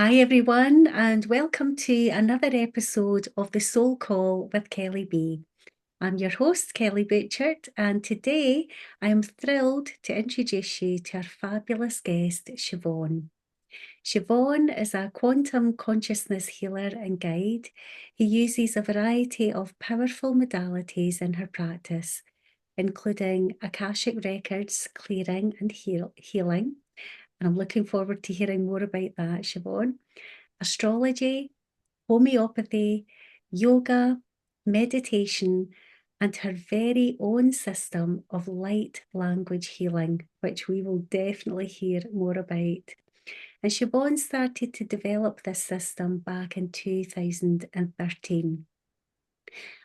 Hi, everyone, and welcome to another episode of The Soul Call with Kelly B. I'm your host, Kelly Butchert, and today I am thrilled to introduce you to our fabulous guest, Siobhán. Siobhán is a quantum consciousness healer and guide who uses a variety of powerful modalities in her practice, including Akashic Records Clearing and Healing. And I'm looking forward to hearing more about that, Siobhán. Astrology, homeopathy, yoga, meditation, and her very own system of light language healing, which we will definitely hear more about. And Siobhán started to develop this system back in 2013.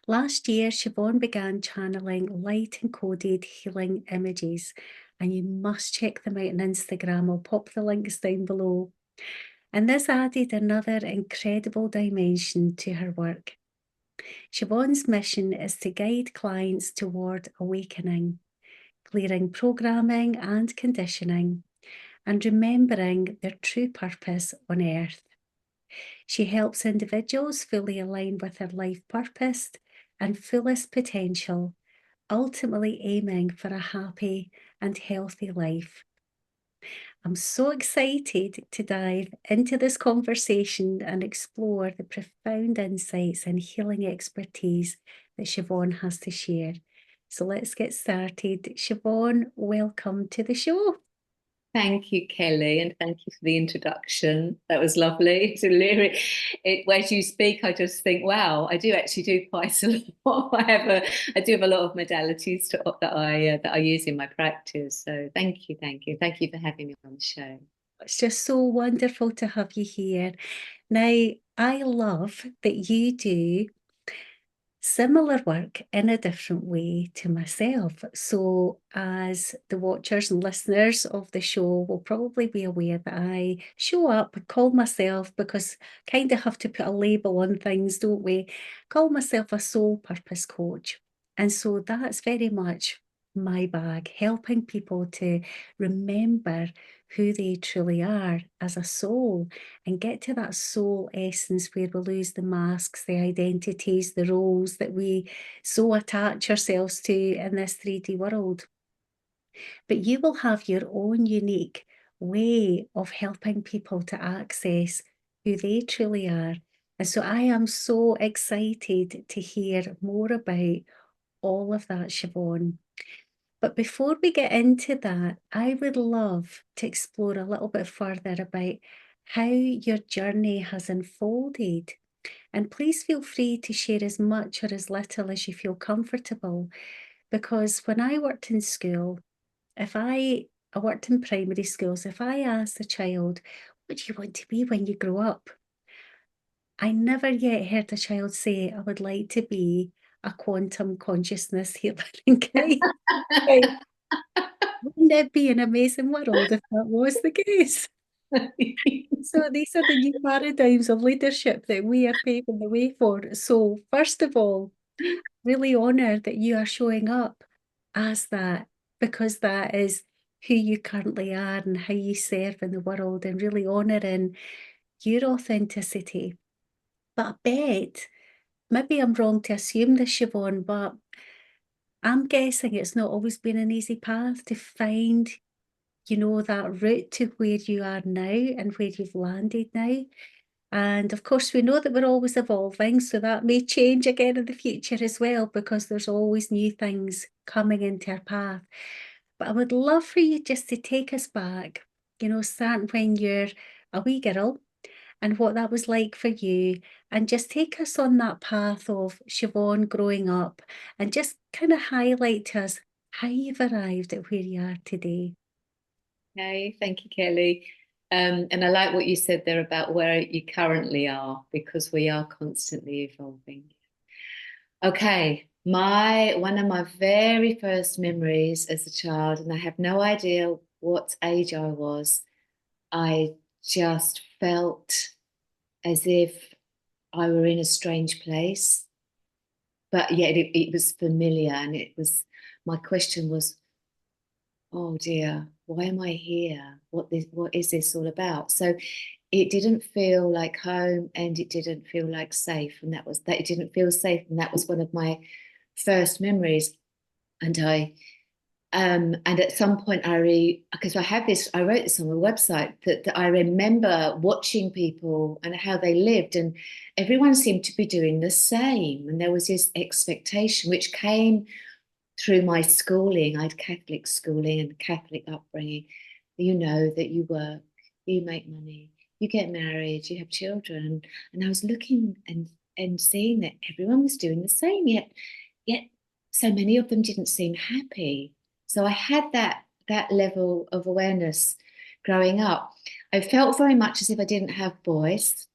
Last year, Siobhán began channeling light-encoded healing images, and you must check them out on Instagram. I'll pop the links down below. And this added another incredible dimension to her work. Siobhán's mission is to guide clients toward awakening, clearing programming and conditioning, and remembering their true purpose on earth. She helps individuals fully align with their life purpose and fullest potential, ultimately aiming for a happy and healthy life. I'm so excited to dive into this conversation and explore the profound insights and healing expertise that Siobhán has to share. So let's get started. Siobhán, welcome to the show. Thank you, Kelly, and thank you for the introduction. That was lovely. As you speak, I just think, wow, I do actually do quite a lot. I do have a lot of modalities that I use in my practice. So thank you for having me on the show. It's just so wonderful to have you here. Now, I love that you do similar work in a different way to myself. So, as the watchers and listeners of the show will probably be aware that I show up, call myself, because kind of have to put a label on things, don't we? Call myself a soul purpose coach. And so that's very much my bag, helping people to remember who they truly are as a soul and get to that soul essence where we lose the masks, the identities, the roles that we so attach ourselves to in this 3D world. But you will have your own unique way of helping people to access who they truly are. And so I am so excited to hear more about all of that, Siobhán. But before we get into that, I would love to explore a little bit further about how your journey has unfolded. And please feel free to share as much or as little as you feel comfortable. Because when I worked in school, I worked in primary schools, if I asked a child, what do you want to be when you grow up? I never yet heard a child say, I would like to be a quantum consciousness healing guide. Wouldn't it be an amazing world if that was the case? So these are the new paradigms of leadership that we are paving the way for. So first of all, really honour that you are showing up as that, because that is who you currently are and how you serve in the world, and really honouring your authenticity. But I bet, maybe I'm wrong to assume this, Siobhán, but I'm guessing it's not always been an easy path to find that route to where you are now and where you've landed now. And of course, we know that we're always evolving, so that may change again in the future as well, because there's always new things coming into our path. But I would love for you just to take us back, starting when you're a wee girl and what that was like for you, and just take us on that path of Siobhán growing up and just kind of highlight to us how you've arrived at where you are today. Okay, thank you, Kelly. And I like what you said there about where you currently are, because we are constantly evolving. Okay, one of my very first memories as a child, and I have no idea what age I was, I just felt as if I were in a strange place, but yet it was familiar, and my question was, oh dear, why am I here? What is this all about? So it didn't feel like home, and it didn't feel like safe, and that it didn't feel safe, and that was one of my first memories. And and at some point because I wrote this on my website, that I remember watching people and how they lived, and everyone seemed to be doing the same, and there was this expectation which came through my schooling. I had Catholic schooling and Catholic upbringing. You know that you work, you make money, you get married, you have children. And I was looking and seeing that everyone was doing the same, yet so many of them didn't seem happy. So I had that level of awareness growing up. I felt very much as if I didn't have voice.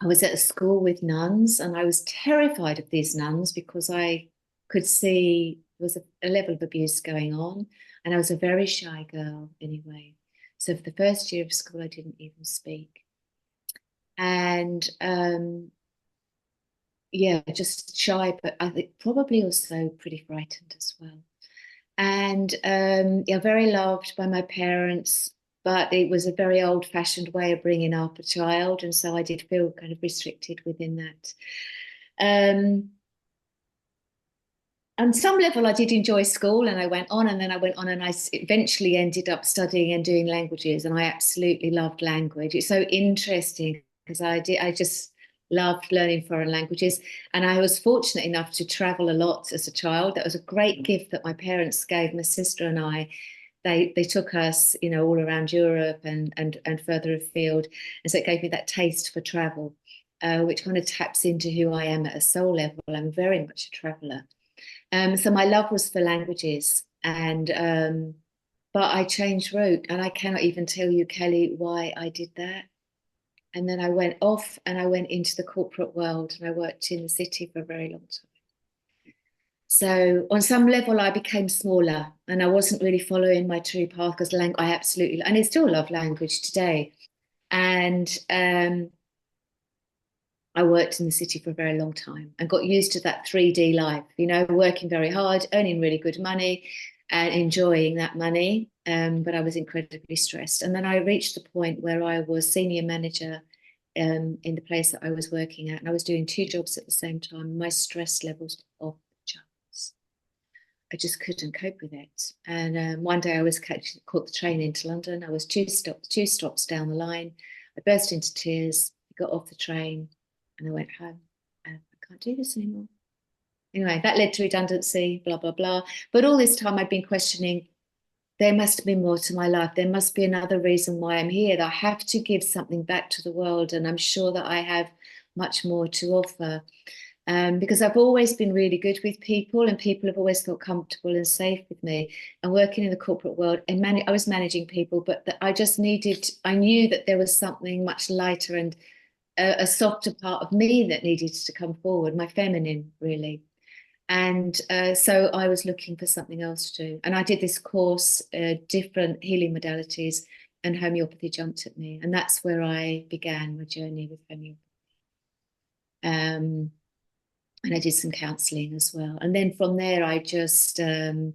I was at a school with nuns, and I was terrified of these nuns because I could see there was a level of abuse going on, and I was a very shy girl anyway. So for the first year of school, I didn't even speak. And yeah, just shy, but I think probably also pretty frightened as well. And yeah, very loved by my parents, but it was a very old-fashioned way of bringing up a child, and so I did feel kind of restricted within that. On some level, I did enjoy school, and I went on, and then I went on, and I eventually ended up studying and doing languages, and I absolutely loved language. It's so interesting because I just loved learning foreign languages, and I was fortunate enough to travel a lot as a child. That was a great gift that my parents gave my sister and I. They took us, you know, all around Europe and further afield, and so it gave me that taste for travel, which kind of taps into who I am at a soul level. I'm very much a traveller. So my love was for languages, and but I changed route, and I cannot even tell you, Kelly, why I did that. And then I went off, and I went into the corporate world, and I worked in the city for a very long time. So on some level, I became smaller, and I wasn't really following my true path because I absolutely, and I still love language today. And I worked in the city for a very long time and got used to that 3D life, you know, working very hard, earning really good money and enjoying that money. But I was incredibly stressed. And then I reached the point where I was senior manager in the place that I was working at. And I was doing two jobs at the same time. My stress levels were off the charts. I just couldn't cope with it. And one day I was caught the train into London. I was two stops down the line. I burst into tears, got off the train, and I went home. I can't do this anymore. Anyway, that led to redundancy, blah, blah, blah. But all this time I'd been questioning, there must be more to my life. There must be another reason why I'm here. That I have to give something back to the world. And I'm sure that I have much more to offer. Because I've always been really good with people, and people have always felt comfortable and safe with me. And working in the corporate world, and I was managing people, but I knew that there was something much lighter and a softer part of me that needed to come forward, my feminine, really. And so I was looking for something else to do. And I did this course, different healing modalities, and homeopathy jumped at me. And that's where I began my journey with homeopathy. And I did some counselling as well. And then from there, I just, at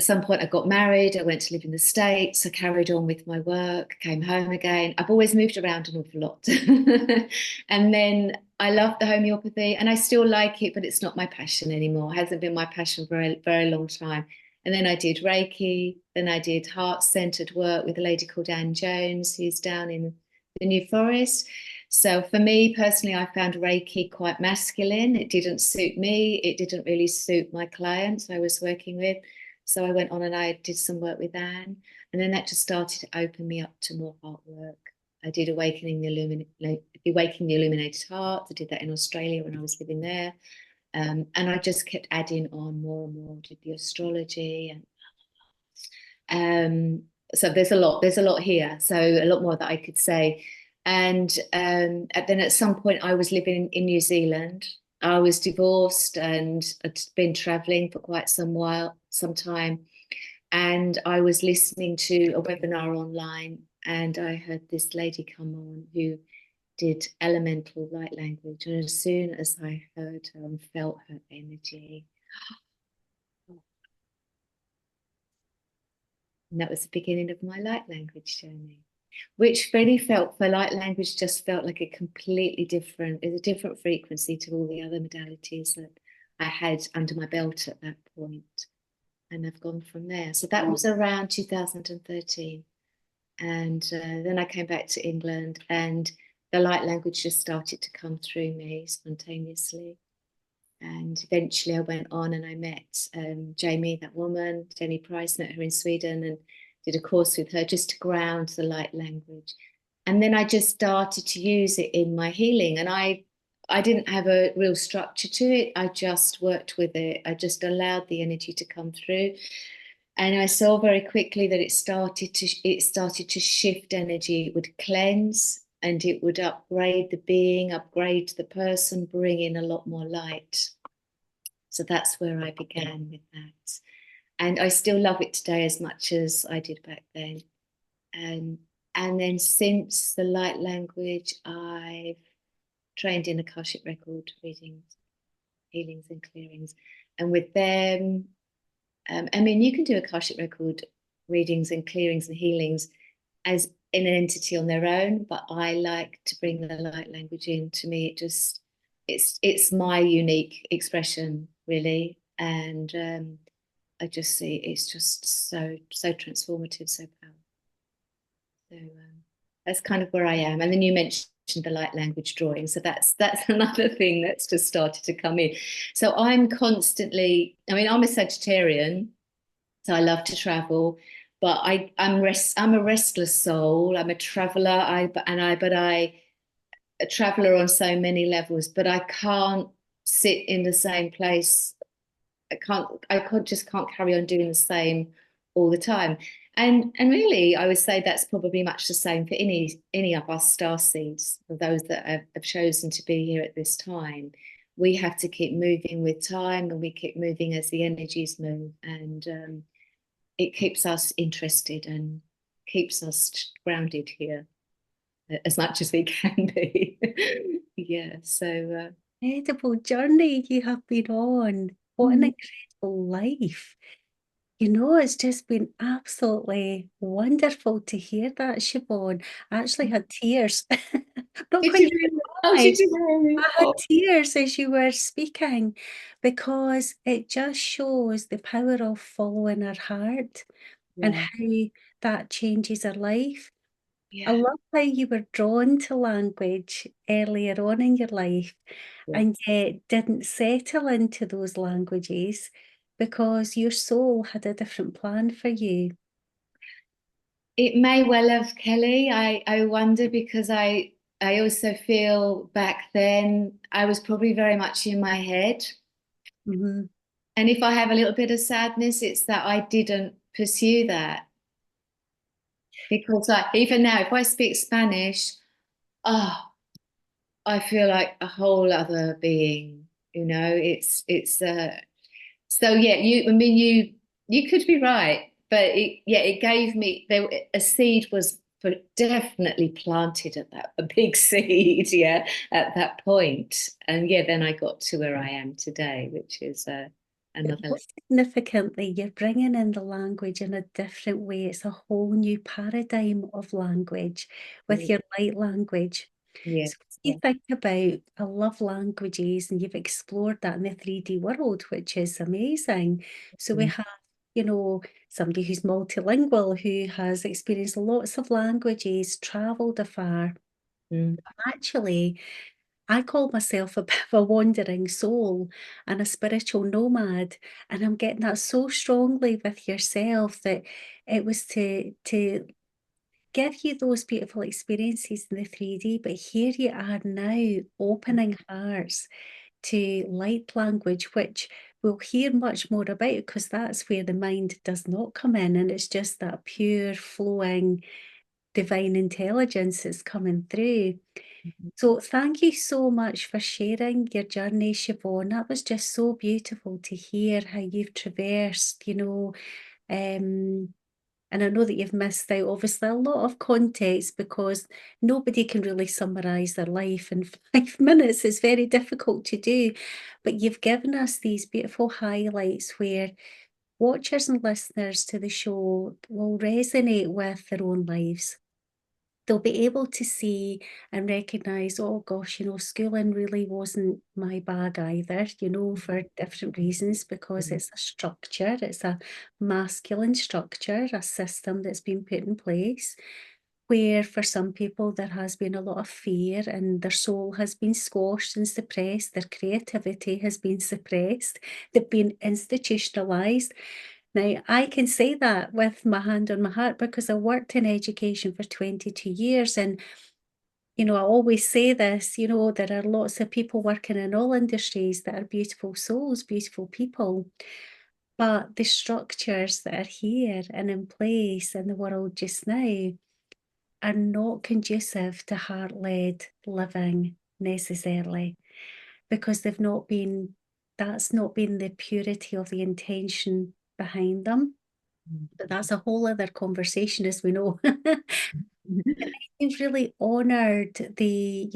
some point, I got married. I went to live in the States. I carried on with my work, came home again. I've always moved around an awful lot. And then I loved the homeopathy, and I still like it, but it's not my passion anymore. It hasn't been my passion for a very long time. And then I did Reiki. Then I did heart-centered work with a lady called Anne Jones, who's down in the New Forest. So for me personally, I found Reiki quite masculine. It didn't suit me. It didn't really suit my clients I was working with. So I went on and I did some work with Anne. And then that just started to open me up to more heart work. I did Awakening the Illuminated Heart. I did that in Australia when I was living there. And I just kept adding on more and more. I did the Astrology. And so there's a lot here. So a lot more that I could say. And then at some point I was living in New Zealand. I was divorced and had been traveling for quite some time. And I was listening to a webinar online, and I heard this lady come on who did elemental light language. And as soon as I heard her and felt her energy, and that was the beginning of my light language journey. which really felt for light language just felt like a completely different, it's a different frequency to all the other modalities that I had under my belt at that point. And I've gone from there. So that was around 2013. And then I came back to England, and the light language just started to come through me spontaneously. And eventually I went on and I met Jamie, that woman, Jenny Price, met her in Sweden and did a course with her just to ground the light language. And then I just started to use it in my healing. And I didn't have a real structure to it. I just worked with it. I just allowed the energy to come through. And I saw very quickly that it started to shift energy. It would cleanse and it would upgrade the being, upgrade the person, bring in a lot more light. So that's where I began with that. And I still love it today as much as I did back then. And then since the light language, I've trained in Akashic record readings, healings and clearings. And with them, I mean, you can do Akashic record readings and clearings and healings as in an entity on their own, but I like to bring the light language in. To me, it's my unique expression, really. And I just see it's just so transformative, so powerful. So that's kind of where I am. And then you mentioned the light language drawing, so that's another thing that's just started to come in. So I'm constantly, I mean, I'm a Sagittarian, so I love to travel, but I'm a restless soul. I'm a traveler. A traveler on so many levels, but I can't sit in the same place. Just can't carry on doing the same all the time. And really, I would say that's probably much the same for any of us star seeds, for those that have chosen to be here at this time. We have to keep moving with time, and we keep moving as the energies move, and it keeps us interested and keeps us grounded here as much as we can be. Yeah, so Incredible journey you have been on. What an incredible life. You know, it's just been absolutely wonderful to hear that, Siobhán. I actually had tears. Not did quite you sure really? Oh, why. did you really? I had tears as you were speaking because it just shows the power of following our heart and Yeah, how that changes our life. I yeah, love how you were drawn to language earlier on in your life yeah. and yet didn't settle into those languages because your soul had a different plan for you. It may well have, Kelly. I wonder because I also feel back then I was probably very much in my head. Mhm. And if I have a little bit of sadness, it's that I didn't pursue that. Because like even now, if I speak Spanish, oh, I feel like a whole other being. It's so yeah, you could be right, but it gave me there a seed was definitely planted at that, a big seed, yeah, at that point. And yeah, then I got to where I am today, which is But another most significantly, you're bringing in the language in a different way. It's a whole new paradigm of language with level. your light language. Yeah, So when yeah. you think about, I love languages, and you've explored that in the 3D world, which is amazing. So we Mm, have, somebody who's multilingual, who has experienced lots of languages, traveled afar. mm, Actually, I call myself a bit of a wandering soul and a spiritual nomad, and I'm getting that so strongly with yourself that it was to give you those beautiful experiences in the 3D, but here you are now opening hearts to light language, which we'll hear much more about because that's where the mind does not come in, and it's just that pure flowing divine intelligence that's coming through. mhm. So thank you so much for sharing your journey, Siobhán. That was just so beautiful to hear how you've traversed, um, and I know that you've missed out obviously a lot of context because nobody can really summarise their life in 5 minutes. It's very difficult to do. But you've given us these beautiful highlights where watchers and listeners to the show will resonate with their own lives. they'll be able to see and recognize, oh gosh, schooling really wasn't my bag either, for different reasons, because it's a structure, it's a masculine structure, a system that's been put in place, where for some people there has been a lot of fear and their soul has been squashed and suppressed, their creativity has been suppressed, they've been institutionalized. Now, I can say that with my hand on my heart because I worked in education for 22 years. And, I always say this, there are lots of people working in all industries that are beautiful souls, beautiful people. But the structures that are here and in place in the world just now are not conducive to heart-led living necessarily, because that's not been the purity of the intention behind them. But that's a whole other conversation, as we know. You've really honoured the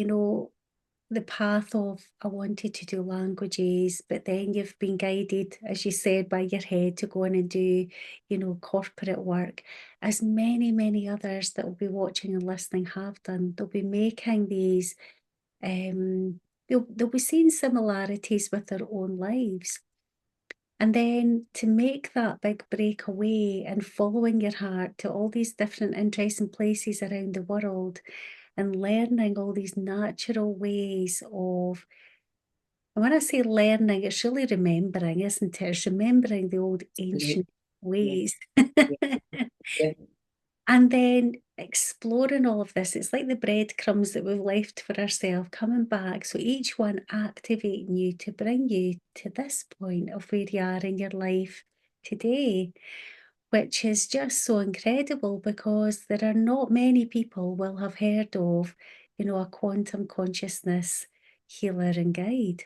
path of, I wanted to do languages, but then you've been guided, as you said, by your head to go in and do, corporate work, as many, many others that will be watching and listening have done. They'll be making these, they'll be seeing similarities with their own lives. And then to make that big breakaway and following your heart to all these different interesting places around the world and learning all these natural ways of, and when I say learning, it's really remembering, isn't it? It's remembering the old Absolutely. ancient Yeah. ways. Yeah. Yeah. And then exploring all of this, it's like the breadcrumbs that we've left for ourselves coming back. So each one activating you to bring you to this point of where you are in your life today, which is just so incredible because there are not many people will have heard of, a quantum consciousness healer and guide.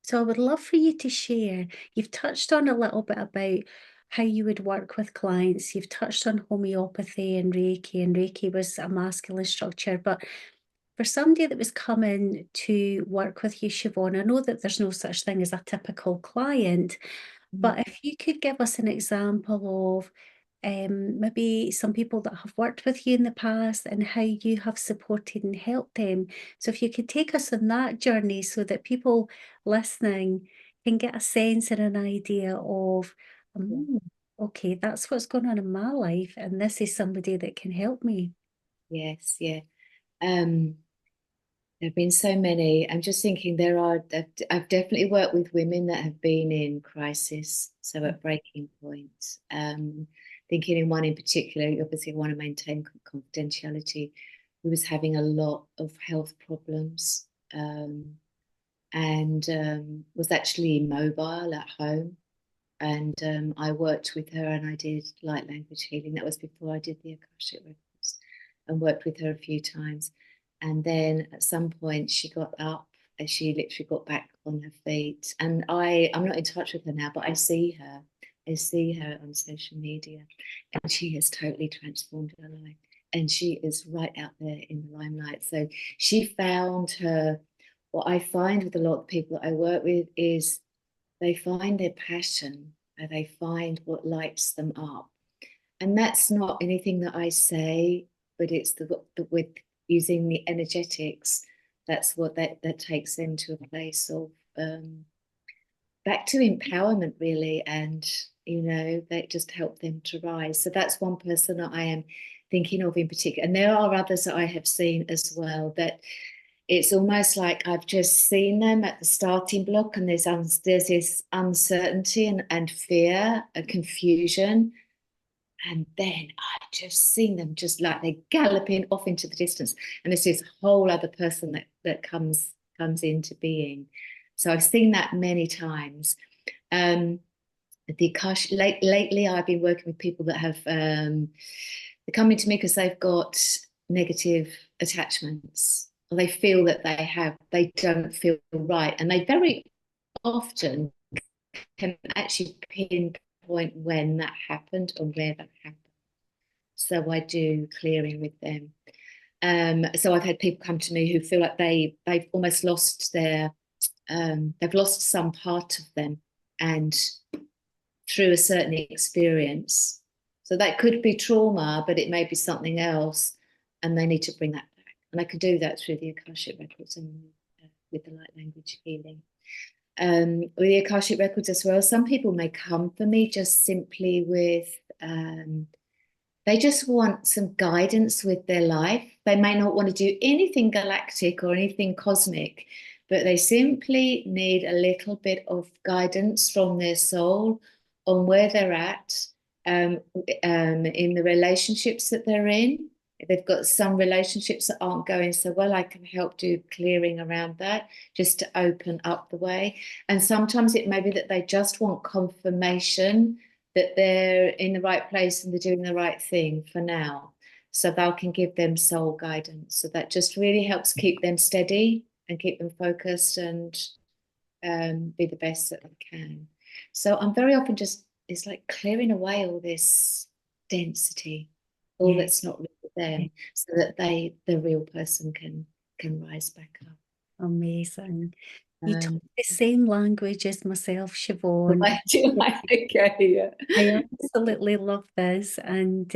So I would love for you to share. You've touched on a little bit about how you would work with clients. You've touched on homeopathy and Reiki was a masculine structure. But for somebody that was coming to work with you, Siobhán, I know that there's no such thing as a typical client, but if you could give us an example of maybe some people that have worked with you in the past and how you have supported and helped them. So if you could take us on that journey so that people listening can get a sense and an idea of, Yeah. okay, that's what's going on in my life, and this is somebody that can help me. Yes, yeah. There have been so many. I'm just thinking I've definitely worked with women that have been in crisis, so at breaking point. Thinking in one in particular, obviously I want to maintain confidentiality, who was having a lot of health problems, and was actually immobile at home. And I worked with her and I did light language healing. That was before I did the Akashic Records, and worked with her a few times. And then at some point she got up and she literally got back on her feet. And I'm not in touch with her now, but I see her. I see her on social media, and she has totally transformed her life. And she is right out there in the limelight. So she found her. What I find with a lot of people that I work with is they find their passion and they find what lights them up. And that's not anything that I say, but it's with using the energetics. That's what that takes them to a place of back to empowerment, really, and that just help them to rise. So that's one person that I am thinking of in particular, and there are others that I have seen as well. That it's almost like I've just seen them at the starting block, and there's this uncertainty and fear and confusion. And then I've just seen them just like they're galloping off into the distance. And there's this whole other person that comes into being. So I've seen that many times. Lately I've been working with people that have they're coming to me because they've got negative attachments, or they feel that they don't feel right, and they very often can actually pinpoint when that happened or where that happened. So I do clearing with them. So I've had people come to me who feel like they've almost lost they've lost some part of them, and through a certain experience. So that could be trauma, but it may be something else. and they need to bring that back. And I can do that through the Akashic Records and with the light language healing. With the Akashic Records as well, some people may come for me just simply with, they just want some guidance with their life. They may not want to do anything galactic or anything cosmic, but they simply need a little bit of guidance from their soul on where they're at, in the relationships that they're in. If they've got some relationships that aren't going so well, I can help do clearing around that just to open up the way. And sometimes it may be that they just want confirmation that they're in the right place and they're doing the right thing for now. So that can give them soul guidance. So that just really helps keep them steady and keep them focused and be the best that they can. So I'm very often just, it's like clearing away all this density, all that's not really them, so that the real person can rise back up. Amazing. You talk the same language as myself, Siobhán. I do. Okay, yeah. I absolutely love this. And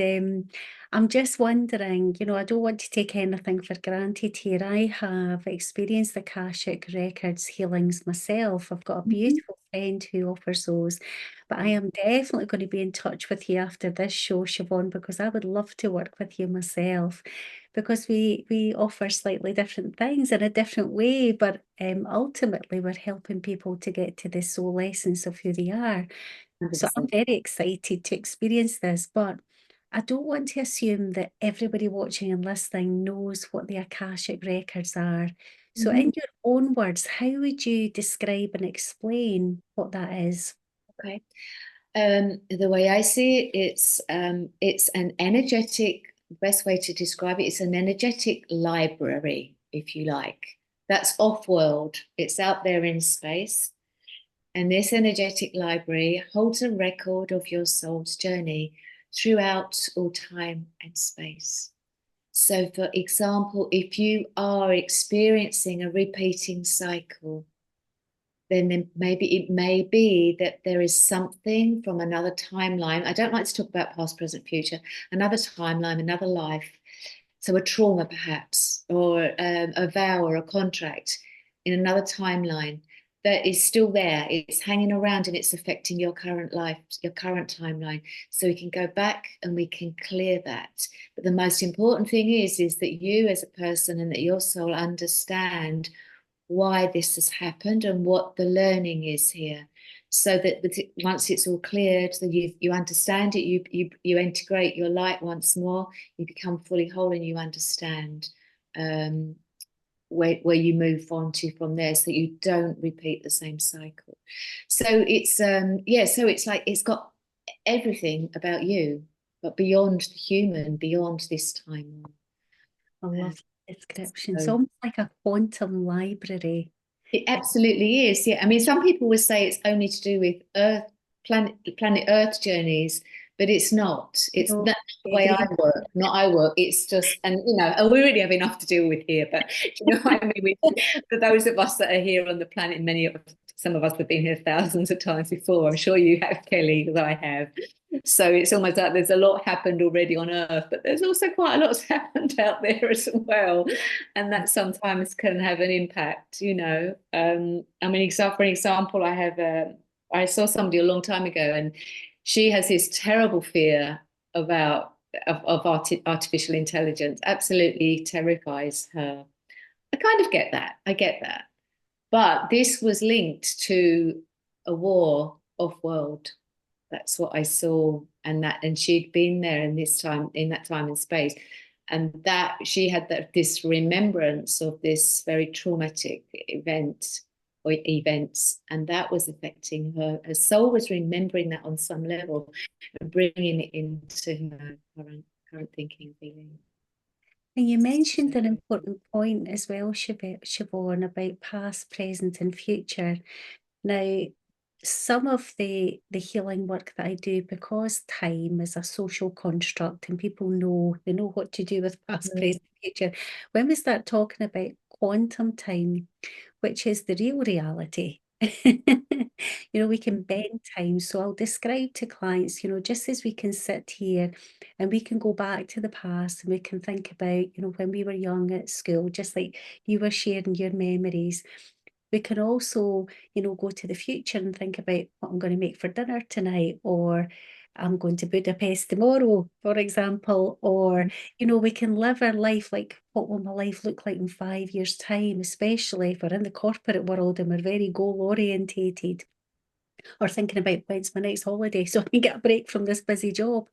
I'm just wondering, I don't want to take anything for granted here. I have experienced Akashic Records healings myself. I've got a beautiful friend who offers those. But I am definitely going to be in touch with you after this show, Siobhán, because I would love to work with you myself. Because we offer slightly different things in a different way, but ultimately we're helping people to get to the soul essence of who they are. So I'm very excited to experience this, but I don't want to assume that everybody watching and listening knows what the Akashic Records are. So in your own words, how would you describe and explain what that is? Okay. The way I see it, it's an energetic, best way to describe it, it's an energetic library, if you like. That's off-world. It's out there in space. And this energetic library holds a record of your soul's journey throughout all time and space. So, for example, if you are experiencing a repeating cycle, then maybe it may be that there is something from another timeline. I don't like to talk about past, present, future, another timeline, another life. So a trauma perhaps, or a vow or a contract in another timeline that is still there. It's hanging around and it's affecting your current life, your current timeline. So we can go back and we can clear that. But the most important thing is that you as a person and that your soul understand why this has happened and what the learning is here, so that once it's all cleared, then you understand it, you integrate your light once more, you become fully whole, and you understand where you move on to from there, so you don't repeat the same cycle. So it's so it's like it's got everything about you, but beyond the human, beyond this time. I love the description. It's So almost like a quantum library. it absolutely is. Yeah. I mean, some people would say it's only to do with planet Earth journees, but it's not. It's No, not the way I work, not I work. It's just, and we really have enough to deal with here, but do you know what I mean? For those of us that are here on the planet, some of us have been here thousands of times before. I'm sure you have, Kelly, because I have. So it's almost like there's a lot happened already on Earth, but there's also quite a lot's happened out there as well. And that sometimes can have an impact, I mean, for example, I saw somebody a long time ago, and she has this terrible fear of artificial intelligence, absolutely terrifies her. I kind of get that. I get that. But this was linked to a war off-world. That's what I saw, and she'd been there in that time in space, and that she had this remembrance of this very traumatic event or events, and that was affecting her. Her soul was remembering that on some level and bringing it into her current thinking and feeling. And you mentioned an important point as well, Siobhán, about past, present, and future. Now, some of the healing work that I do, because time is a social construct and people they know what to do with past, present, future. When we start talking about quantum time, which is the real reality, We can bend time. So I'll describe to clients, just as we can sit here and we can go back to the past and we can think about, when we were young at school, just like you were sharing your memories. We can also, go to the future and think about what I'm going to make for dinner tonight, or I'm going to Budapest tomorrow, for example, or, we can live our life like, what will my life look like in 5 years' time, especially if we're in the corporate world and we're very goal-orientated, or thinking about when's my next holiday so I can get a break from this busy job.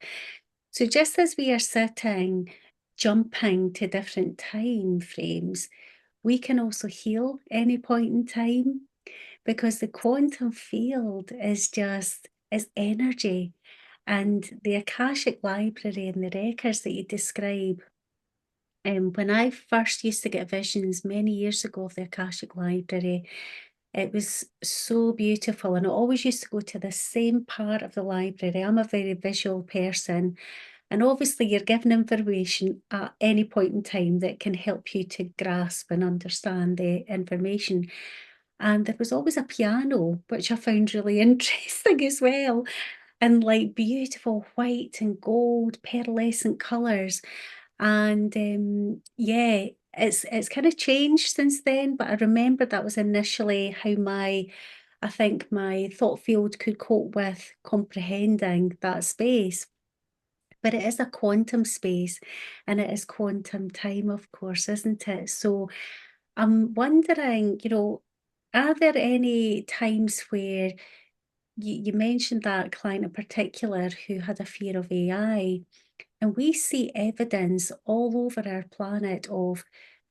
So just as we are sitting, jumping to different time frames, we can also heal any point in time, because the quantum field is energy. And the Akashic Library and the records that you describe, when I first used to get visions many years ago of the Akashic Library, it was so beautiful. And I always used to go to the same part of the library. I'm a very visual person. And obviously, you're given information at any point in time that can help you to grasp and understand the information. And there was always a piano, which I found really interesting as well, and like beautiful white and gold pearlescent colours. And yeah, it's kind of changed since then, but I remember that was initially how I think my thought field could cope with comprehending that space. But it is a quantum space, and it is quantum time, of course, isn't it? So I'm wondering, are there any times where you mentioned that client in particular who had a fear of AI, and we see evidence all over our planet of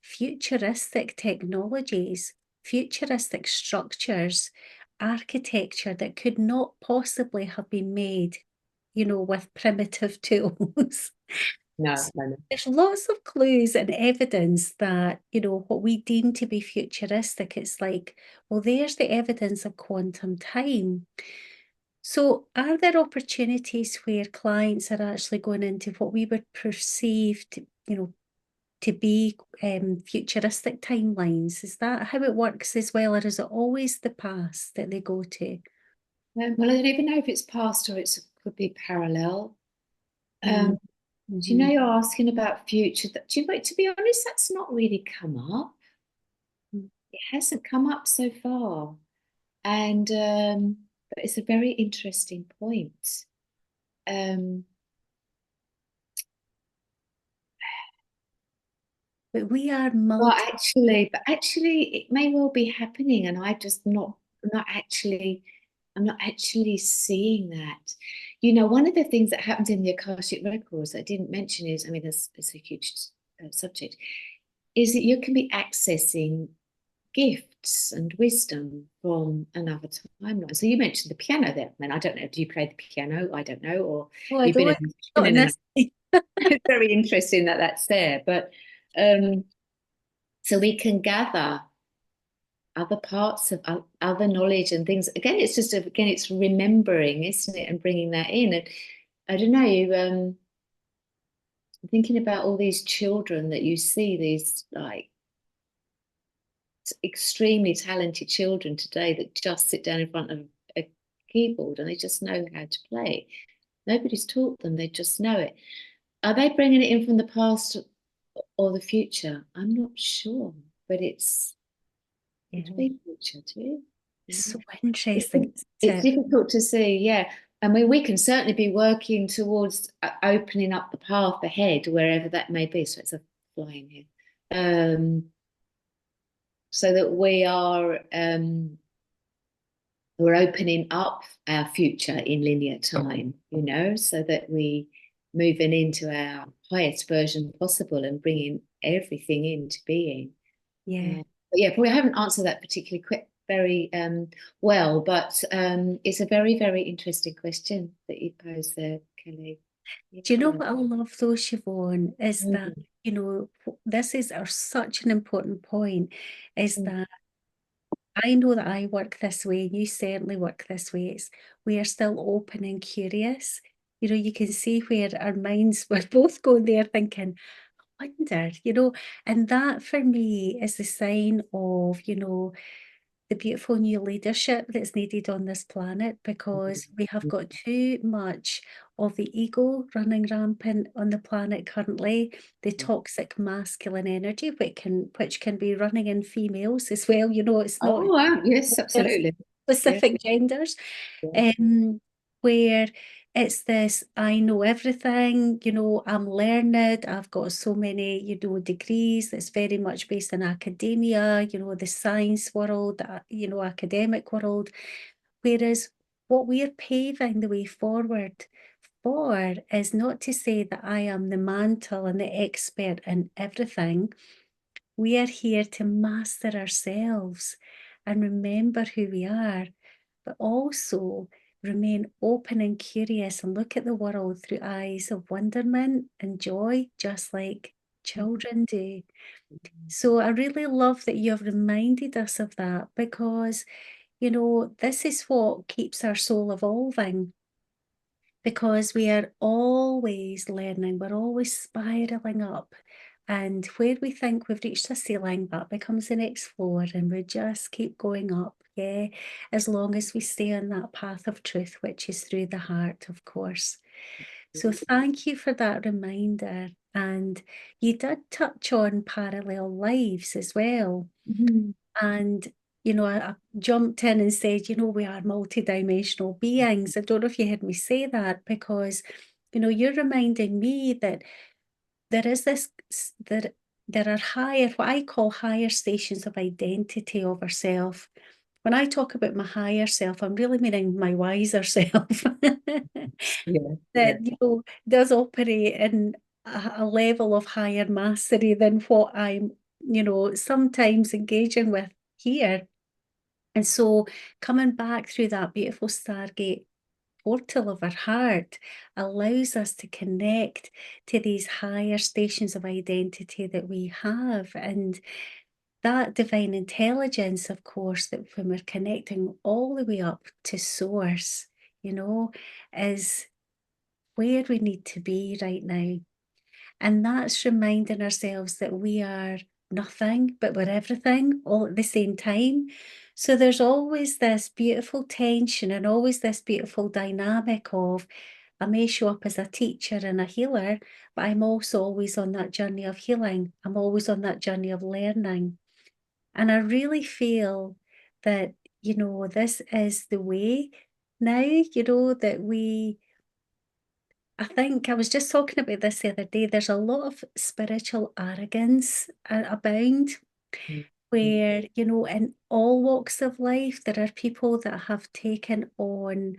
futuristic technologies, futuristic structures, architecture that could not possibly have been made, with primitive tools. No, no, no. There's lots of clues and evidence that, what we deem to be futuristic, it's like, well, there's the evidence of quantum time. So, are there opportunities where clients are actually going into what we would perceive to be futuristic timelines? Is that how it works as well, or is it always the past that they go to? Well, I don't even know if it's past or it could be parallel. Mm. Do you know Mhm. you're asking about future? To be honest, that's not really come up. Mm. It hasn't come up so far. And but it's a very interesting point. Um, But we are well, multi. actually, it may well be happening, and I'm not actually seeing that. One of the things that happens in the Akashic Records that I didn't mention is, I mean, it's a huge subject, is that you can be accessing gifts and wisdom from another timeline. So you mentioned the piano there. I mean, I don't know, do you play the piano? I don't know, or Oh, I you've been don't. a musician Not in in this. it's very interesting that that's there. But so we can gather other parts of other knowledge and things. Again, it's remembering, isn't it, and bringing that in. And I don't know, thinking about all these children that you see, these like extremely talented children today that just sit down in front of a keyboard and they just know how to play. Nobody's taught them, they just know it. Are they bringing it in from the past or the future? I'm not sure, but could Yeah. be future too. It's Yeah. so interesting, It's isn't it? difficult to see, yeah. I mean, we can certainly be working towards opening up the path ahead, wherever that may be. So it's a fly in here. So that we're opening up our future in linear time, so that we moving into our highest version possible and bringing everything into being. Yeah. But yeah, probably I haven't answered that particularly very well, but it's a very, very interesting question that you posed there, Kelly. Do you know Yeah. what I love though, Siobhán, is that, Mm, this is such an important point, is mm. that I know that I work this way, and you certainly work this way. We are still open and curious. You can see where our minds were both going there thinking, I wonder, and that for me is a sign of, the beautiful new leadership that's needed on this planet, because we have got too much of the ego running rampant on the planet currently, the toxic masculine energy, which can be running in females as well. You know, it's not Oh, wow. Yes, absolutely. specific genders, Yeah. where it's this, I know everything, you know, I'm learned, I've got so many, you know, degrees. It's very much based in academia, you know, the science world, you know, academic world. Whereas what we're paving the way forward for is not to say that I am the mantle and the expert in everything. We are here to master ourselves and remember who we are, but also remain open and curious and look at the world through eyes of wonderment and joy, just like children do. So I really love that you have reminded us of that, because, you know, this is what keeps our soul evolving, because we are always learning, we're always spiraling up. And where we think we've reached a ceiling, that becomes the next floor, and we just keep going up, yeah, as long as we stay on that path of truth, which is through the heart, of course. So thank you for that reminder. And you did touch on parallel lives as well. Mhm. And, you know, I jumped in and said, you know, we are multidimensional beings. I don't know if you heard me say that, because, you know, you're reminding me that there is this, that there are higher, what I call higher stations of identity of ourself. When I talk about my higher self, I'm really meaning my wiser self. Yeah, yeah. That, you know, does operate in a level of higher mastery than what I'm, you know, sometimes engaging with here. And so coming back through that beautiful Stargate portal of our heart allows us to connect to these higher stations of identity that we have. And that divine intelligence, of course, that when we're connecting all the way up to source, you know, is where we need to be right now. And that's reminding ourselves that we are nothing, but we're everything all at the same time. So there's always this beautiful tension and always this beautiful dynamic of, I may show up as a teacher and a healer, but I'm also always on that journey of healing. I'm always on that journey of learning. And I really feel that, you know, this is the way now, you know, that I think I was just talking about this the other day. There's a lot of spiritual arrogance abound, Mhm. where, you know, in all walks of life, there are people that have taken on,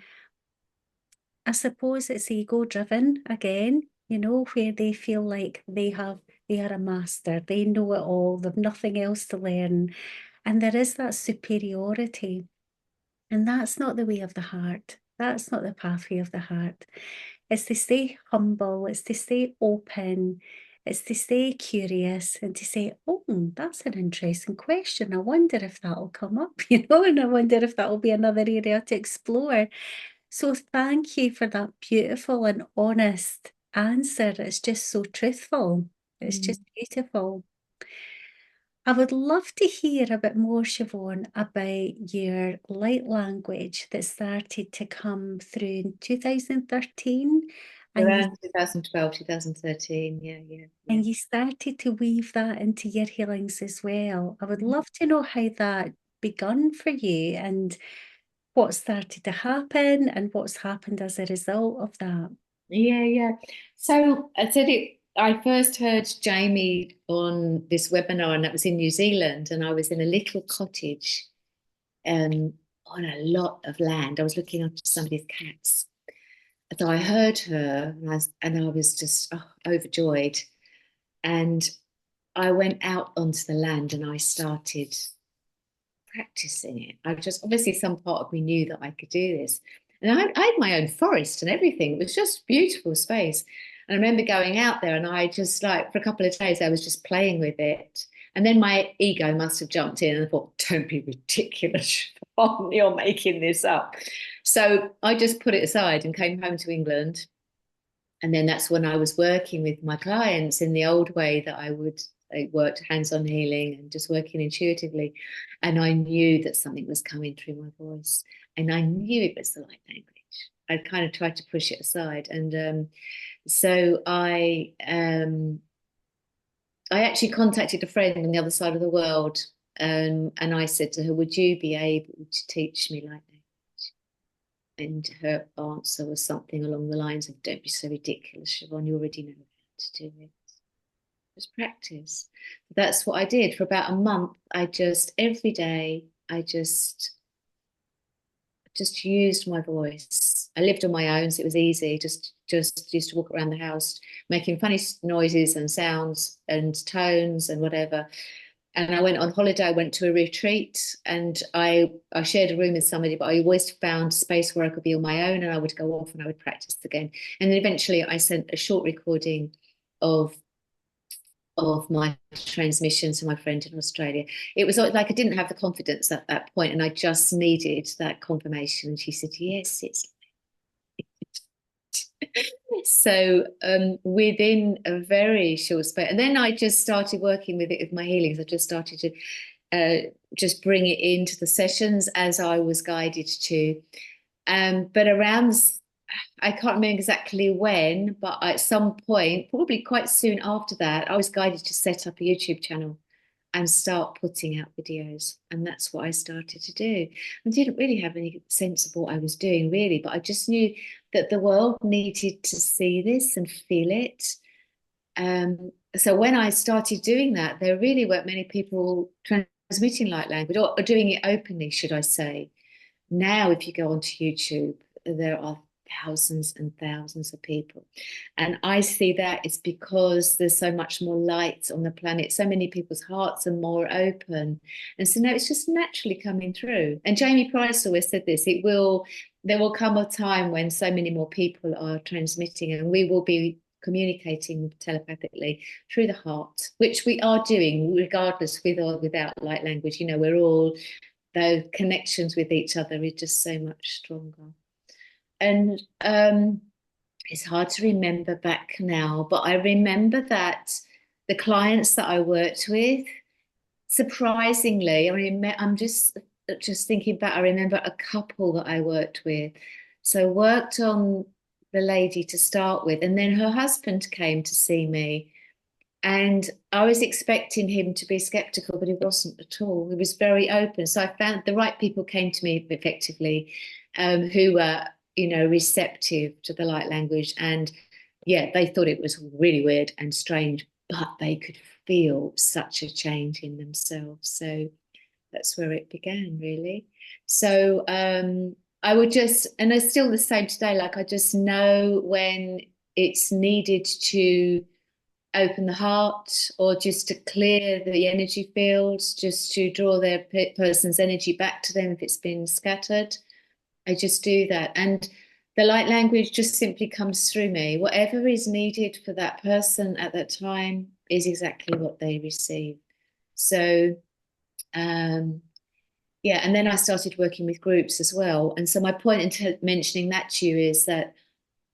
I suppose it's ego driven again, you know, where they feel like they are a master, they know it all, they've nothing else to learn. And there is that superiority. And that's not the way of the heart. That's not the pathway of the heart. It's to stay humble, it's to stay open, it's to stay curious and to say, oh, that's an interesting question. I wonder if that'll come up, you know, and I wonder if that'll be another area to explore. So thank you for that beautiful and honest answer. It's just so truthful. It's Mm. just beautiful. I would love to hear a bit more, Siobhán, about your light language that started to come through in 2013, and Around 2012, 2013. Yeah, yeah, yeah. you started to weave that into your healings as well. I would Mhm. love to know how that begun for you and what started to happen and what's happened as a result of that. Yeah, yeah. So I said it. I first heard Jamie on this webinar, and that was in New Zealand. And I was in a little cottage on a lot of land. I was looking after somebody's cats. So I heard her, and I was just overjoyed. And I went out onto the land and I started practicing it. I just, obviously, some part of me knew that I could do this. And I had my own forest and everything. It was just beautiful space. And I remember going out there and I just like, for a couple of days, I was just playing with it. And then my ego must have jumped in and thought, don't be ridiculous. You're making this up. So I just put it aside and came home to England. And then that's when I was working with my clients in the old way that I would I worked hands-on healing and just working intuitively. And I knew that something was coming through my voice. And I knew it was the light language. I kind of tried to push it aside. And so I actually contacted a friend on the other side of the world, and I said to her, would you be able to teach me light language? And her answer was something along the lines of, don't be so ridiculous, Siobhán, you already know how to do it. Just practice. That's what I did for about a month. I just, every day, I just used my voice. I lived on my own, so it was easy. Just used to walk around the house making funny noises and sounds and tones and whatever. And I went on holiday. I went to a retreat, and I shared a room with somebody, but I always found space where I could be on my own, and I would go off and I would practice again. And then eventually I sent a short recording of my transmission to my friend in Australia. It was like I didn't have the confidence at that point, and I just needed that confirmation. And she said, yes, it's so within a very short space. And then I just started working with it with my healings. I just started to just bring it into the sessions as I was guided to. But around, I can't remember exactly when, but at some point, probably quite soon after that, I was guided to set up a YouTube channel and start putting out videos. And that's what I started to do. I didn't really have any sense of what I was doing, really, but I just knew that the world needed to see this and feel it. So when I started doing that, there really weren't many people transmitting light language or doing it openly, should I say. Now, if you go onto YouTube, there are thousands and thousands of people. And I see that it's because there's so much more light on the planet. So many people's hearts are more open. And so now it's just naturally coming through. And Jamie Price always said this, there will come a time when so many more people are transmitting, and we will be communicating telepathically through the heart, which we are doing regardless with or without light language. You know, we're all, those connections with each other is just so much stronger. And it's hard to remember back now, but I remember that the clients that I worked with, surprisingly, I'm just thinking back, I remember a couple that I worked with. So worked on the lady to start with, and then her husband came to see me. And I was expecting him to be skeptical, but he wasn't at all. He was very open. So I found the right people came to me effectively, who were, receptive to the light language. And yeah, they thought it was really weird and strange, but they could feel such a change in themselves. So that's where it began, really. So I would just, and it's still the same today, like I just know when it's needed to open the heart, or just to clear the energy fields, just to draw their person's energy back to them if it's been scattered. I just do that. And the light language just simply comes through me. Whatever is needed for that person at that time is exactly what they receive. So, yeah, and then I started working with groups as well. And so my point in mentioning that to you is that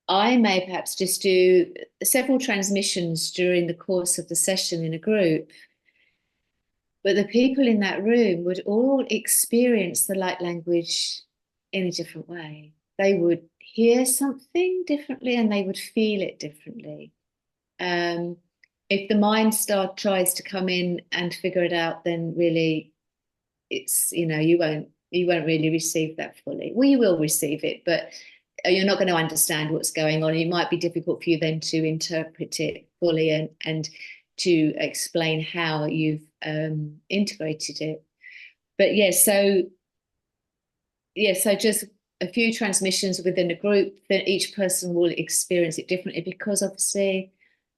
I may perhaps just do several transmissions during the course of the session in a group, but the people in that room would all experience the light language in a different way. They would hear something differently and they would feel it differently. If the mind tries to come in and figure it out, then really it's, you won't really receive that fully. Well, you will receive it, but you're not going to understand what's going on. It might be difficult for you then to interpret it fully and to explain how you've integrated it. But so just a few transmissions within a group, then each person will experience it differently, because obviously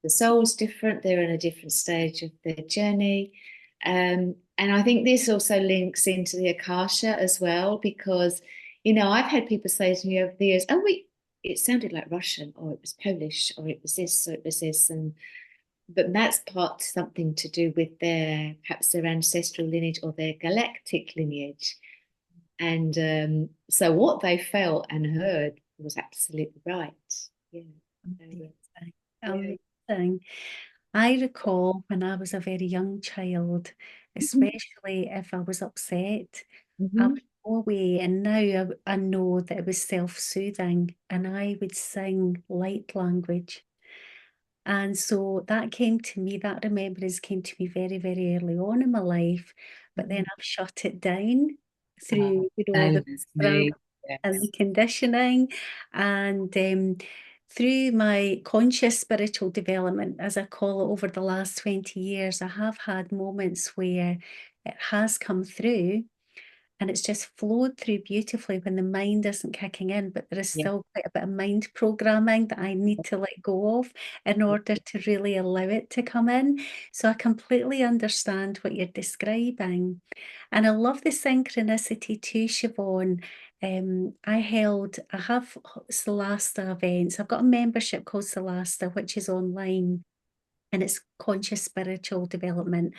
the soul's different. They're in a different stage of their journey. And I think this also links into the Akasha as well, because I've had people say to me over the years, oh, wait, it sounded like Russian, or it was Polish, or it was this, or it was this. But that's something to do with perhaps their ancestral lineage or their galactic lineage. And so what they felt and heard was absolutely right. Yeah. Amazing. Amazing. I recall when I was a very young child, especially if I was upset, I Mhm. would go away, and now I know that it was self-soothing, and I would sing light language. And so that came to me, that remembrance came to me very, very early on in my life. But then Mhm. I've shut it down Oh, through, the same as program me. and Yes. the conditioning, and through my conscious spiritual development, as I call it, over the last 20 years, I have had moments where it has come through and it's just flowed through beautifully when the mind isn't kicking in, but there is Yeah. still quite a bit of mind programming that I need to let go of in order to really allow it to come in. So I completely understand what you're describing. And I love the synchronicity too, Siobhán. I have Solasta events. I've got a membership called Solasta, which is online, and it's conscious spiritual development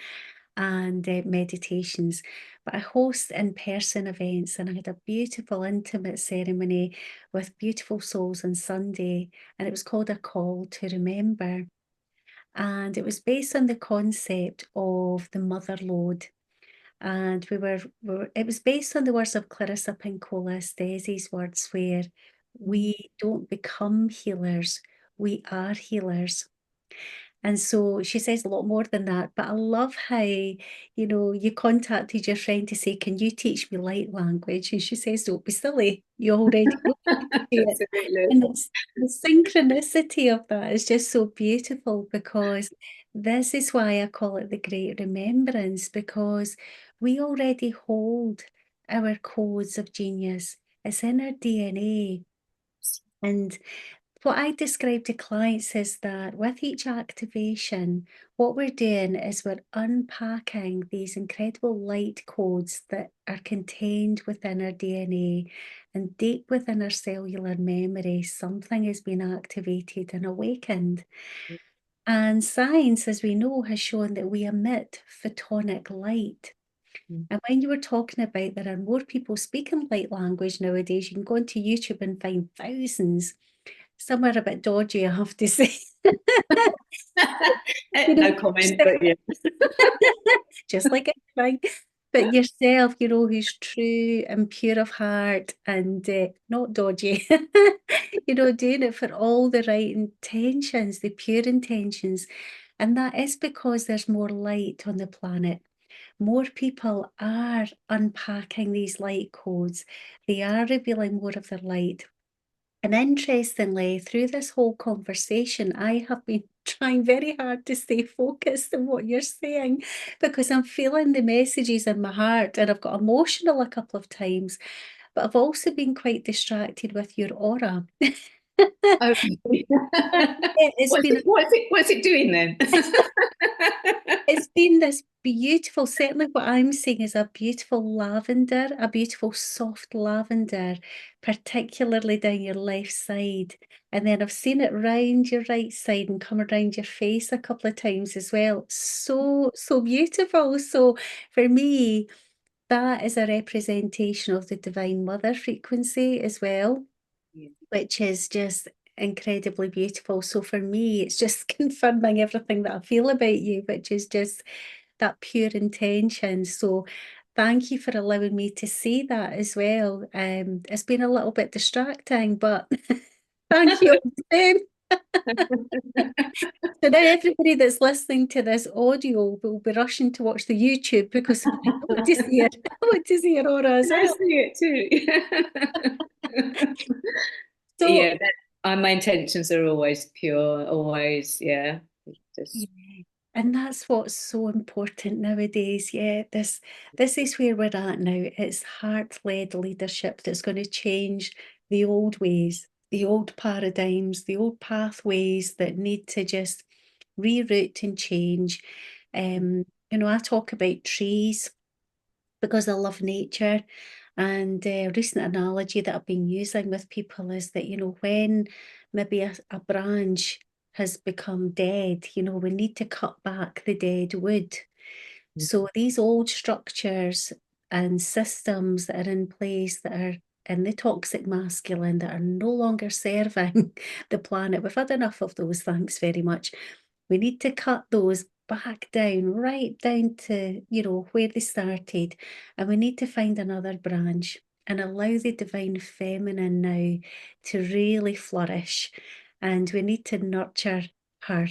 and meditations. But I host in-person events, and I had a beautiful intimate ceremony with beautiful souls on Sunday, and it was called A Call to Remember. And it was based on the concept of the mother lode. And it was based on the words of Clarissa Pinkola Esté's words, where Mhm. we don't become healers, we are healers. And so she says a lot more than that, but I love how, you contacted your friend to say, "Can you teach me light language?" And she says, "Don't be silly. You already know how to do it." Absolutely. And it's the synchronicity of that is just so beautiful, because this is why I call it the Great Remembrance, because we already hold our codes of genius. It's in our DNA. And what I describe to clients is that with each activation, what we're doing is we're unpacking these incredible light codes that are contained within our DNA, and deep within our cellular memory, something has been activated and awakened. And science, as we know, has shown that we emit photonic light. Mhm. And when you were talking about there are more people speaking light language nowadays, you can go onto YouTube and find thousands. Some are a bit dodgy, I have to say. You know, No comment, yourself, but yeah. just like anything. But yourself, who's true and pure of heart and not dodgy, doing it for all the right intentions, the pure intentions. And that is because there's more light on the planet. More people are unpacking these light codes. They are revealing more of their light. And interestingly, through this whole conversation, I have been trying very hard to stay focused on what you're saying, because I'm feeling the messages in my heart, and I've got emotional a couple of times, but I've also been quite distracted with your aura. Oh, really? It's been What's it doing then? It's been this beautiful, certainly what I'm seeing is a beautiful lavender, a beautiful soft lavender, particularly down your left side. And then I've seen it round your right side and come around your face a couple of times as well. So, so beautiful. So for me, that is a representation of the Divine Mother frequency as well, Yeah. which is just incredibly beautiful. So for me, it's just confirming everything that I feel about you, which is just that pure intention. So thank you for allowing me to see that as well. It's been a little bit distracting, but thank you all the same. So now everybody that's listening to this audio will be rushing to watch the YouTube, because they're like, I want to see it. I want to see Aurora as I well. see it too. So Yeah, my intentions are always pure, always, yeah. yeah, Just and that's what's so important nowadays. Yeah, this is where we're at now. It's heart-led leadership that's going to change the old ways, the old paradigms, the old pathways that need to just reroute and change. I talk about trees because I love nature. And a recent analogy that I've been using with people is that, when maybe a branch has become dead, we need to cut back the dead wood. So these old structures and systems that are in place that are in the toxic masculine, that are no longer serving the planet. We've had enough of those, thanks very much. We need to cut those back down, right down to, where they started. And we need to find another branch and allow the divine feminine now to really flourish. And we need to nurture her.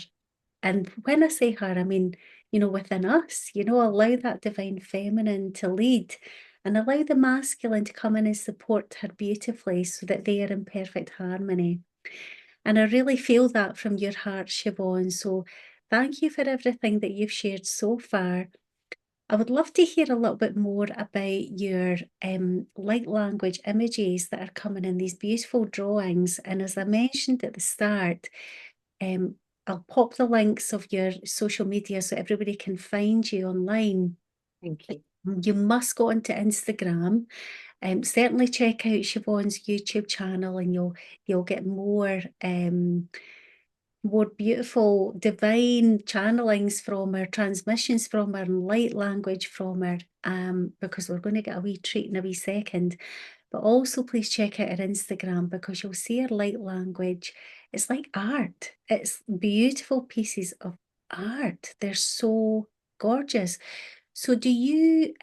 And when I say her, I mean, within us, allow that divine feminine to lead and allow the masculine to come in and support her beautifully so that they are in perfect harmony. And I really feel that from your heart, Siobhán. So thank you for everything that you've shared so far. I would love to hear a little bit more about your light language images that are coming in these beautiful drawings. And as I mentioned at the start, I'll pop the links of your social media so everybody can find you online. Thank you. You must go onto Instagram. Certainly check out Siobhán's YouTube channel, and you'll get more beautiful divine channelings from her, transmissions from her, and light language from her. Because we're going to get a wee treat in a wee second. But also please check out her Instagram, because you'll see her light language. It's like art. It's beautiful pieces of art. They're so gorgeous. So do you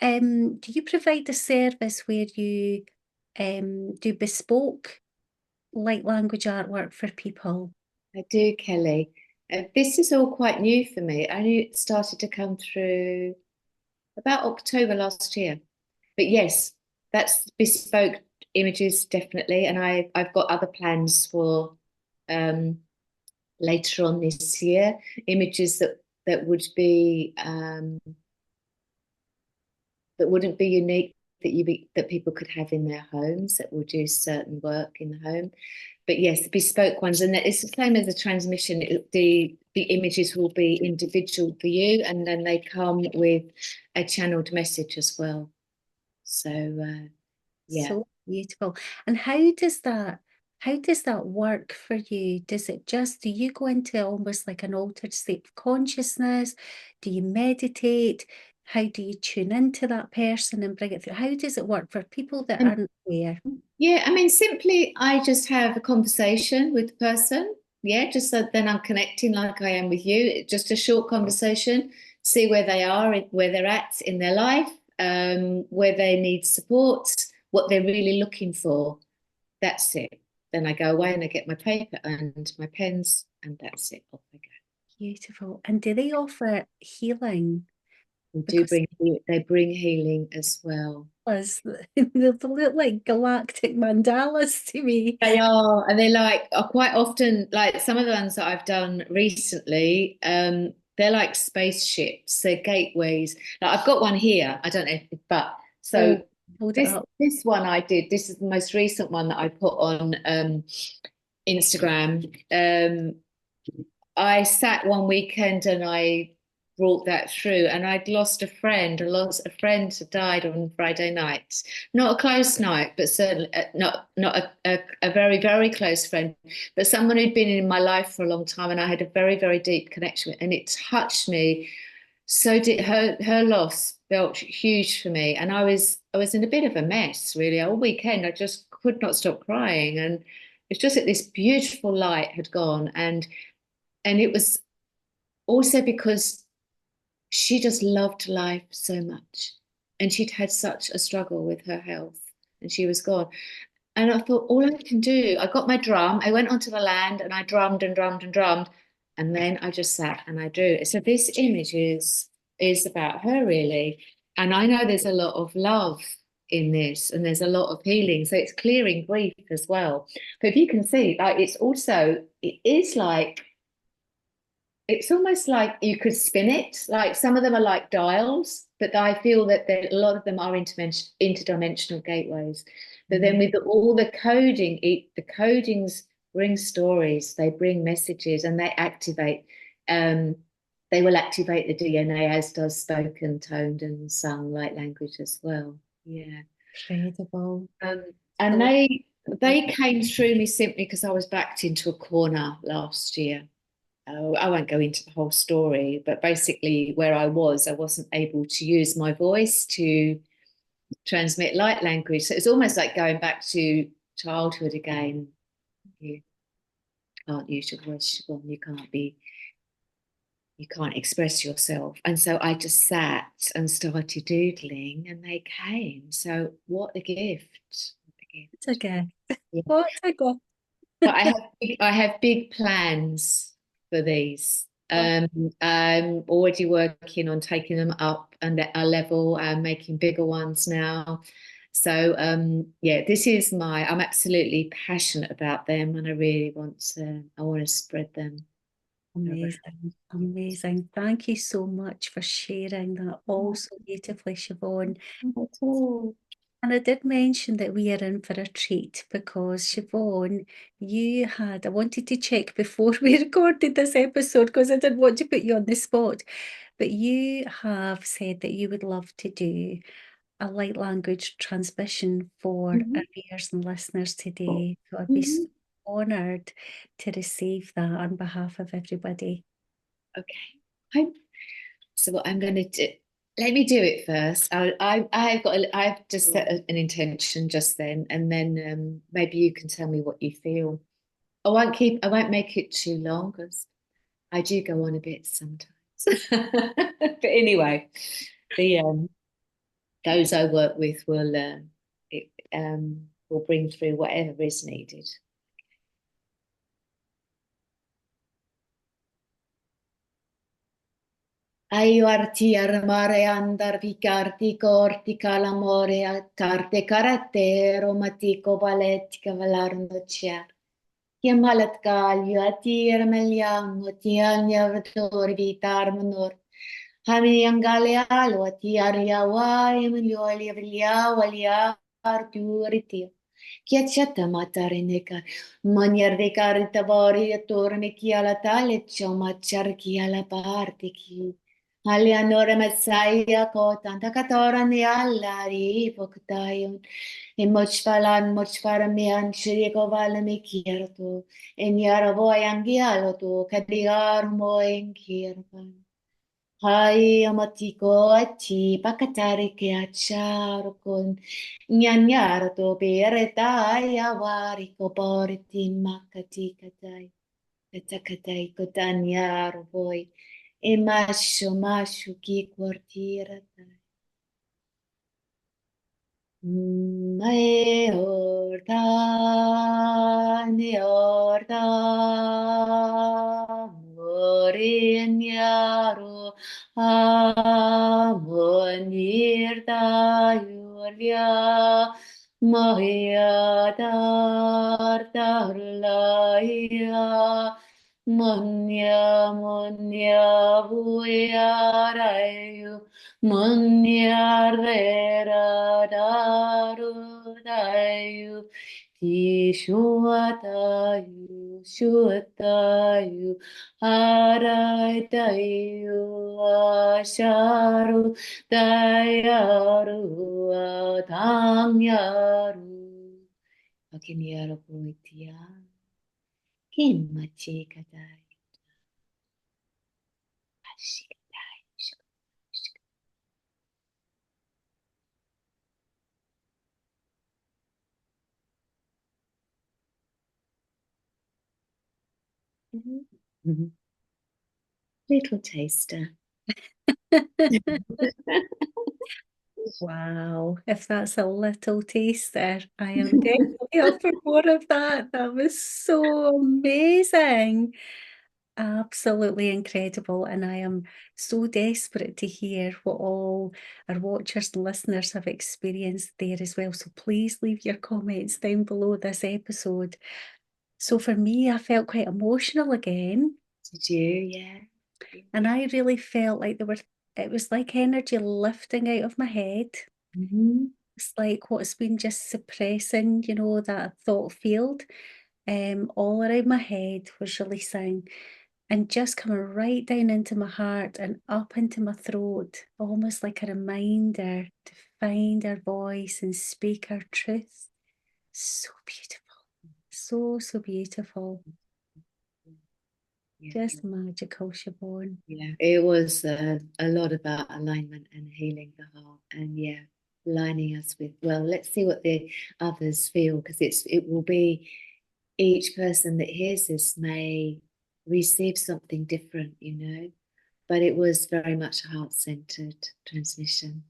provide a service where you do bespoke light language artwork for people? I do, Kelly. This is all quite new for me. I knew it started to come through about October last year. But yes, that's bespoke images, definitely. And I've got other plans for later on this year, images that would be that wouldn't be unique, that people could have in their homes, that will do certain work in the home. But yes, the bespoke ones, and it's the same as the transmission. The images will be individual for you, and then they come with a channeled message as well. So yeah. So beautiful. And how does that work for you? Do you go into almost like an altered state of consciousness? Do you meditate? How do you tune into that person and bring it through? How does it work for people that And aren't aware? yeah, I mean, simply I just have a conversation with the person. Yeah, just so then I'm connecting like I am with you. Just a short conversation, see where they are, where they're at in their life, where they need support, what they're really looking for. That's it. Then I go away and I get my paper and my pens, and that's it. Off I go. Beautiful. And do they offer healing? Because They bring healing as well. they look like galactic mandalas to me. They are, and are quite often like some of the ones that I've done recently. They're like spaceships. They're gateways. Like I've got one here. I don't know, but so Oh, hold it this up. this one I did. This is the most recent one that I put on Instagram. I sat one weekend and I brought that through, and I'd lost a friend. I lost a friend who died on Friday night. Not a close night, but certainly not a very, very close friend, but someone who'd been in my life for a long time, and I had a very, very deep connection with, and it touched me. So did her loss felt huge for me, and I was in a bit of a mess really all weekend. I just could not stop crying, and it's just that this beautiful light had gone, and it was also because she just loved life so much. And she'd had such a struggle with her health, and she was gone. And I thought, all I can do, I got my drum, I went onto the land and I drummed and drummed and drummed. And then I just sat and I drew. So this image is about her really. And I know there's a lot of love in this, and there's a lot of healing. So it's clearing grief as well. But if you can see, like it's almost like you could spin it. Like some of them are like dials, but I feel that a lot of them are interdimensional gateways. But then with all the coding, the codings bring stories, they bring messages, and they activate. They will activate the DNA, as does spoken, toned, and sung light language as well. Yeah. Incredible. And So they came through me simply because I was backed into a corner last year. I won't go into the whole story, but basically where I wasn't able to use my voice to transmit light language. So it's almost like going back to childhood again. You can't use your voice, Siobhán. You can't be you can't express yourself. And so I just sat and started doodling and they came. So what a gift. What a gift. It's a gift. Yeah. What a gift. But I have big plans for these. I'm already working on taking them up and a level and making bigger ones now. So yeah, I'm absolutely passionate about them and I really I want to spread them around. Amazing, amazing. Thank you so much for sharing that all so beautifully, Siobhán. Not at all. And I did mention that we are in for a treat because Siobhán, I wanted to check before we recorded this episode because I didn't want to put you on the spot, but you have said that you would love to do a light language transmission for our viewers and listeners today. So I'd be so honoured to receive that on behalf of everybody. Okay. So what I'm going to do, let me do it first. I've just set an intention just then, and then maybe you can tell me what you feel. I won't make it too long because I do go on a bit sometimes. But anyway, those I work with will bring through whatever is needed. Aiuarti armare andar vicarti corti calamore carte carattero matico valetti cavalarno ciar. Chiamalat calio atir meliango tiania vatori vitar menor. Hami angale alo atiar yawai melioli avlia walia arturitia. Chiacciata matarineka manier de carita vari attorne chi alla tale ciò macciar chi alla parte chi. Alianora Messiah ko tanta katora ni alla ripoktayon. E mochfaran mi anshiri ko vala mi kierto. En yara voy angialo to kadigar mo en kierpan. Hai amatiko ati pakatari ke achar kon. Nyanyar to peretai awari ko porti makati katai. Katakatay ko tanyar voy. E masho ki quartira. Meorta, morinyaro, amonirta, Julia, Mahia, Tartarlaia, Munya, Vuya, Munyardera daru dayu Tishuatayu Shuatayu Araitayu Asharu Dayaru Adamyaru Akinyaru Puitya Kimachikadai Little taster. Wow, if that's a little taster, I am definitely up for more of that. That was so amazing. Absolutely incredible. And I am so desperate to hear what all our watchers and listeners have experienced there as well. So please leave your comments down below this episode. So for me, I felt quite emotional again. Did you? Yeah. And I really felt like it was like energy lifting out of my head. It's like what's been just suppressing, that thought field, all around my head was releasing and just coming right down into my heart and up into my throat, almost like a reminder to find our voice and speak our truth. So beautiful. So beautiful. Yeah. Just magical, Siobhán. Yeah, it was a lot about alignment and healing the heart, and yeah, lining us with. Well, let's see what the others feel because it will be each person that hears this may receive something different, but it was very much a heart-centered transmission.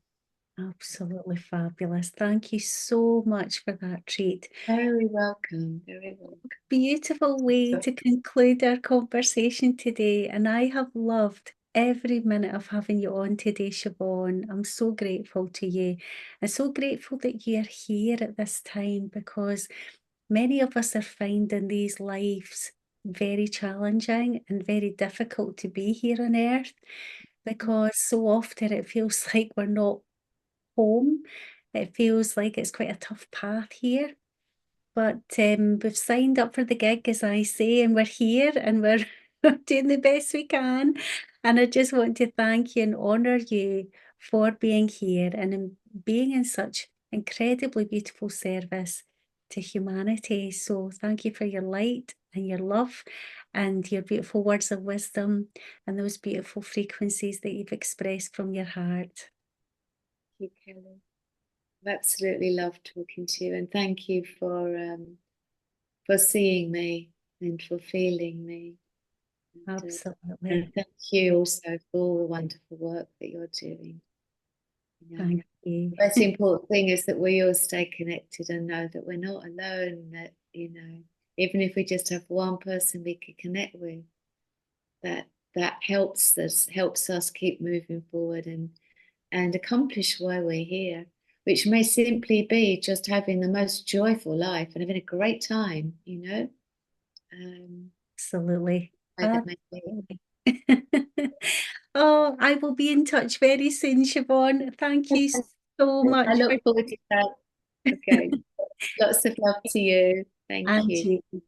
Absolutely fabulous. Thank you so much for that treat. Very welcome, very welcome. Beautiful way to conclude our conversation today, and I have loved every minute of having you on today, Siobhán. I'm so grateful to you, and so grateful that you're here at this time, because many of us are finding these lives very challenging and very difficult to be here on earth, because so often it feels like we're not home. It feels like it's quite a tough path here. But we've signed up for the gig, as I say, and we're here and we're doing the best we can. And I just want to thank you and honour you for being here and being in such incredibly beautiful service to humanity. So thank you for your light and your love and your beautiful words of wisdom and those beautiful frequencies that you've expressed from your heart. Thank you, Kelly. I've absolutely loved talking to you, and thank you for seeing me and for feeling me. Absolutely. And thank you also for all the wonderful work that you're doing. You know, Thank you. the most important thing is that we all stay connected and know that we're not alone, that, even if we just have one person we can connect with, that helps us keep moving forward and accomplish why we're here, which may simply be just having the most joyful life and having a great time, Absolutely. that may be. Oh, I will be in touch very soon, Siobhán. Thank you so much I for look forward to that. Okay. Lots of love to you. Thank and you. you.